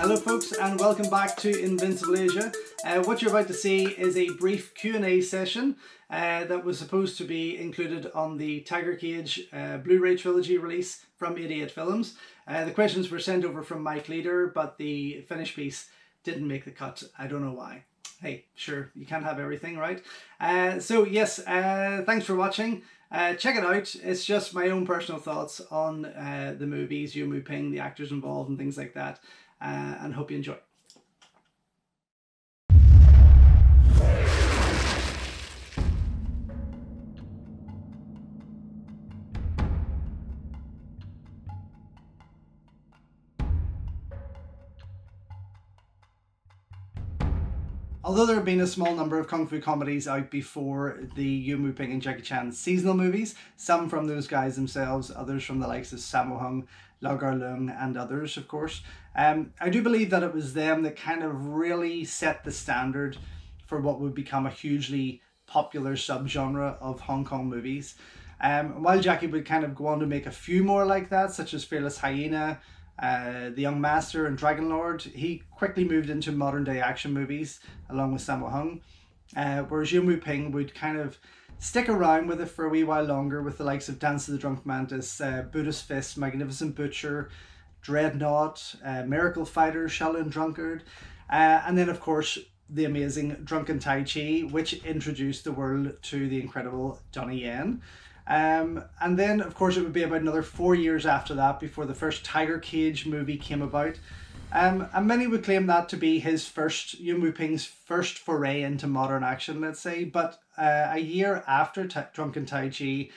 Hello folks and welcome back to Invincible Asia. What you're about to see is a brief Q&A session that was supposed to be included on the Tiger Cage Blu-ray Trilogy release from 88 Films. The questions were sent over from Mike Leeder, but the finished piece didn't make the cut. I don't know why. Hey, sure, you can't have everything, right? So yes, thanks for watching. Check it out. It's just my own personal thoughts on the movies, Yuen Woo Ping, the actors involved and things like that. And hope you enjoy. Although there have been a small number of kung fu comedies out before the Yuen Woo Ping and Jackie Chan seasonal movies, some from those guys themselves, others from the likes of Sammo, Leung and others, of course. I do believe that it was them that kind of really set the standard for what would become a hugely popular subgenre of Hong Kong movies. While Jackie would kind of go on to make a few more like that, such as Fearless Hyena, The Young Master and Dragon Lord, he quickly moved into modern day action movies along with Sammo Hung, whereas Yuen Woo Ping would kind of stick around with it for a wee while longer with the likes of Dance of the Drunk Mantis, Buddha's Fist, Magnificent Butcher, Dreadnought, Miracle Fighter, Shaolin Drunkard, and then of course the amazing Drunken Tai Chi, which introduced the world to the incredible Donnie Yen. And then of course it would be about another 4 years after that before the first Tiger Cage movie came about. And many would claim that to be his first, Yuen Woo Ping's first foray into modern action, let's say. But a year after Drunken Tai Chi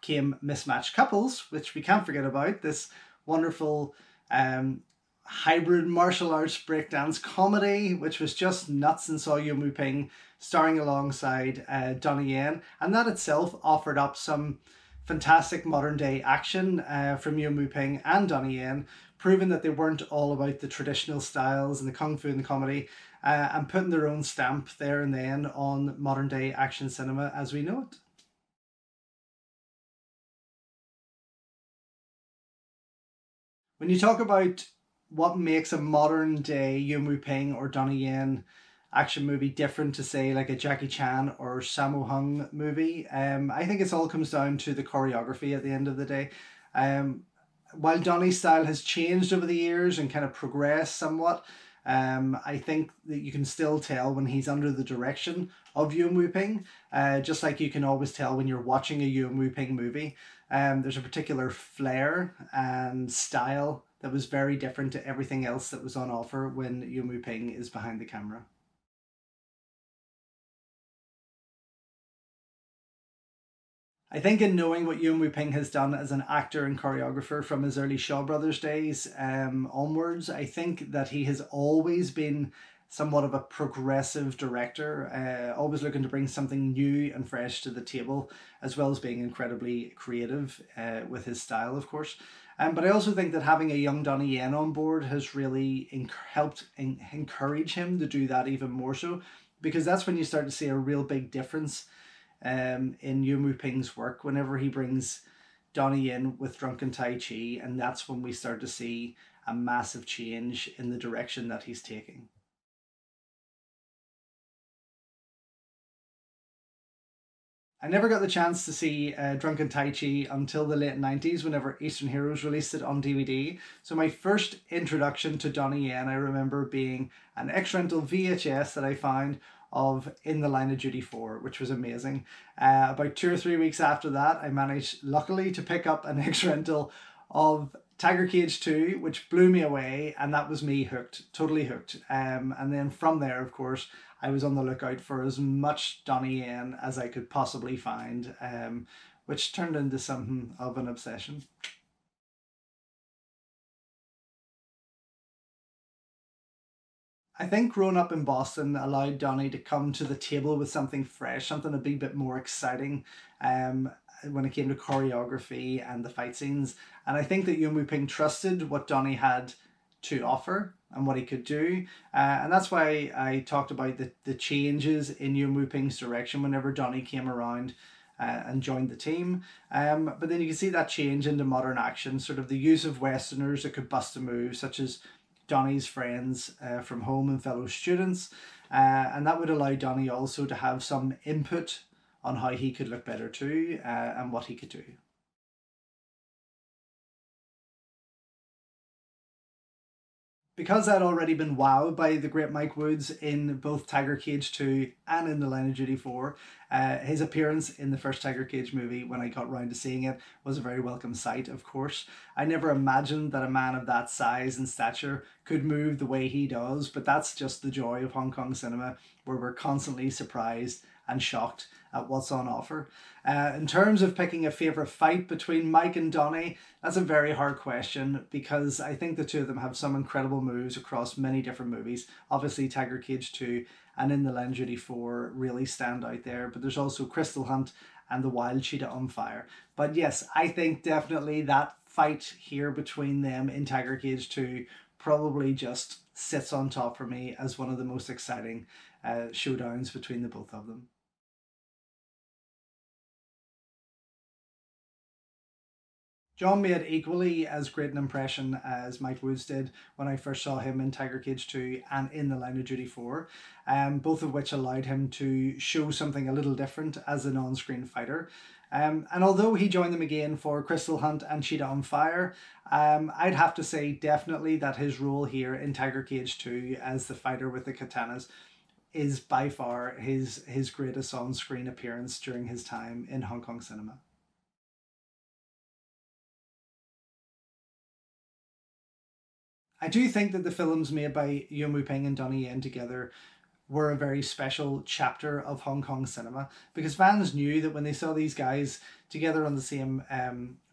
came Mismatched Couples, which we can't forget about, this wonderful hybrid martial arts breakdance comedy, which was just nuts, and saw Yuen Woo Ping starring alongside Donnie Yen, and that itself offered up some fantastic modern day action from Yuen Woo Ping and Donnie Yen, proving that they weren't all about the traditional styles and the kung fu and the comedy, and putting their own stamp there and then on modern day action cinema as we know it. When you talk about what makes a modern day Yuen Woo Ping or Donnie Yen action movie different to say like a Jackie Chan or Sammo Hung movie, I think it all comes down to the choreography at the end of the day. While Donnie's style has changed over the years and kind of progressed somewhat, I think that you can still tell when he's under the direction of Yuen Woo Ping, just like you can always tell when you're watching a Yuen Woo Ping movie. There's a particular flair and style that was very different to everything else that was on offer when Yuen Woo Ping is behind the camera. I think in knowing what Yuen Woo Ping has done as an actor and choreographer from his early Shaw Brothers days onwards, I think that he has always been somewhat of a progressive director, always looking to bring something new and fresh to the table, as well as being incredibly creative with his style, of course. But I also think that having a young Donnie Yen on board has really helped encourage him to do that even more so, because that's when you start to see a real big difference in Yuen Woo Ping's work whenever he brings Donnie in with Drunken Tai Chi, and that's when we start to see a massive change in the direction that he's taking. I never got the chance to see Drunken Tai Chi until the late 90s whenever Eastern Heroes released it on DVD. So my first introduction to Donnie Yen, I remember being an X-Rental VHS that I found of In the Line of Duty 4, which was amazing. About 2 or 3 weeks after that, I managed luckily to pick up an X-Rental of Tiger Cage 2, which blew me away, and that was me hooked, totally hooked. And then from there, of course, I was on the lookout for as much Donnie Yen as I could possibly find, which turned into something of an obsession. I think growing up in Boston allowed Donnie to come to the table with something fresh, something a bit more exciting when it came to choreography and the fight scenes. And I think that Yuen Woo Ping trusted what Donnie had to offer and what he could do. And that's why I talked about the changes in Yuen Woo Ping's direction whenever Donnie came around and joined the team. But then you can see that change into modern action, sort of the use of Westerners that could bust a move, such as Donnie's friends from home and fellow students. And that would allow Donnie also to have some input on how he could look better too, and what he could do. Because I'd already been wowed by the great Mike Woods in both Tiger Cage 2 and in The Line of Duty 4, his appearance in the first Tiger Cage movie, when I got round to seeing it, was a very welcome sight, of course. I never imagined that a man of that size and stature could move the way he does, but that's just the joy of Hong Kong cinema, where we're constantly surprised and shocked at what's on offer. In terms of picking a favourite fight between Mike and Donnie, that's a very hard question, because I think the two of them have some incredible moves across many different movies. Obviously Tiger Cage 2 and In the Line of Duty 4 really stand out there, but there's also Crystal Hunt and The Wild Cheetah on Fire. But yes, I think definitely that fight here between them in Tiger Cage 2 probably just sits on top for me as one of the most exciting showdowns between the both of them. John made equally as great an impression as Mike Woods did when I first saw him in Tiger Cage 2 and in The Line of Duty 4, both of which allowed him to show something a little different as an on-screen fighter. And although he joined them again for Crystal Hunt and Cheetah on Fire, I'd have to say definitely that his role here in Tiger Cage 2 as the fighter with the katanas is by far his greatest on-screen appearance during his time in Hong Kong cinema. I do think that the films made by Yuen Woo Ping and Donnie Yen together were a very special chapter of Hong Kong cinema, because fans knew that when they saw these guys together on the same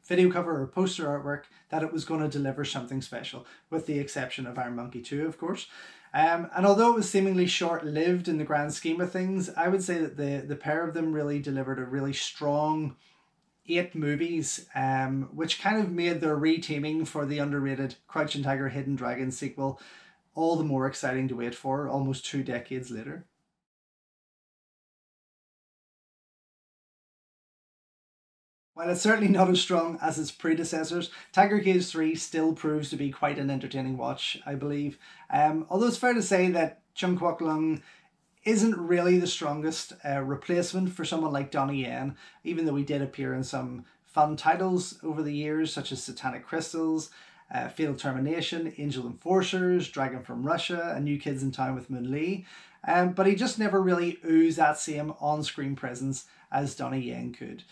video cover or poster artwork, that it was going to deliver something special, with the exception of Iron Monkey 2, of course. And although it was seemingly short-lived in the grand scheme of things, I would say that the pair of them really delivered a really strong 8 movies, which kind of made their reteaming for the underrated Crouching Tiger, Hidden Dragon sequel all the more exciting to wait for almost 2 decades later. While it's certainly not as strong as its predecessors, Tiger Cage 3 still proves to be quite an entertaining watch, I believe. Although it's fair to say that Cheung Kwok Leung isn't really the strongest replacement for someone like Donnie Yen, even though he did appear in some fun titles over the years, such as Satanic Crystals, Fatal Termination, Angel Enforcers, Dragon from Russia, and New Kids in Town with Moon Lee. But he just never really oozed that same on-screen presence as Donnie Yen could.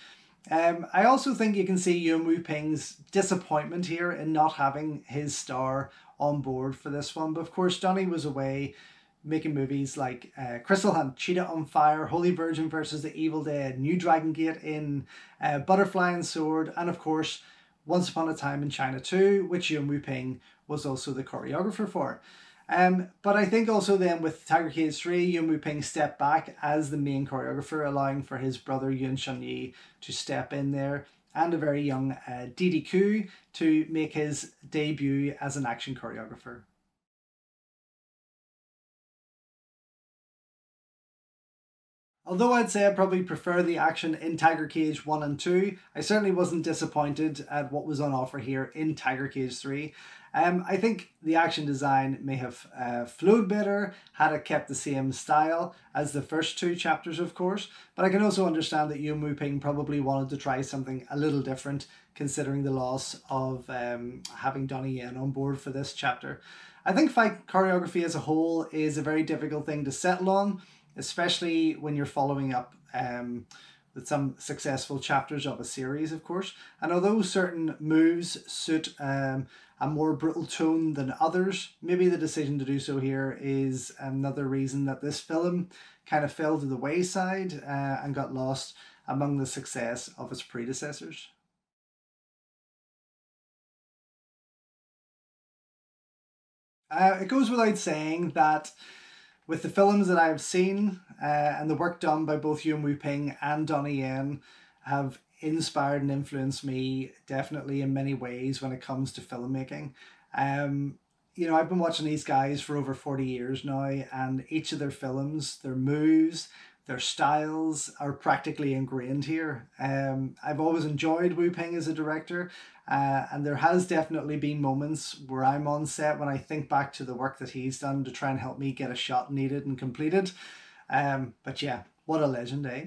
I also think you can see Yuen Woo Ping's disappointment here in not having his star on board for this one. But of course, Donnie was away making movies like Crystal Hunt, Cheetah on Fire, Holy Virgin versus the Evil Dead, New Dragon Gate in Butterfly and Sword, and of course, Once Upon a Time in China 2, which Yuen Woo Ping was also the choreographer for. But I think also then with Tiger Cage 3, Yuen Woo Ping stepped back as the main choreographer, allowing for his brother Yuen Shun Yi to step in there, and a very young Didi Koo to make his debut as an action choreographer. Although I'd say I probably prefer the action in Tiger Cage 1 and 2, I certainly wasn't disappointed at what was on offer here in Tiger Cage 3. I think the action design may have flowed better had it kept the same style as the first 2 chapters, of course, but I can also understand that Yuen Woo Ping probably wanted to try something a little different, considering the loss of having Donnie Yen on board for this chapter. I think fight choreography as a whole is a very difficult thing to settle on, especially when you're following up with some successful chapters of a series, of course. And although certain moves suit a more brutal tone than others, maybe the decision to do so here is another reason that this film kind of fell to the wayside and got lost among the success of its predecessors. It goes without saying that with the films that I have seen and the work done by both Yuen Woo Ping and Donnie Yen have inspired and influenced me definitely in many ways when it comes to filmmaking. You know, I've been watching these guys for over 40 years now, and each of their films, their moves, Their styles are practically ingrained here. I've always enjoyed Woo Ping as a director, and there has definitely been moments where I'm on set when I think back to the work that he's done to try and help me get a shot needed and completed. But yeah, what a legend, eh?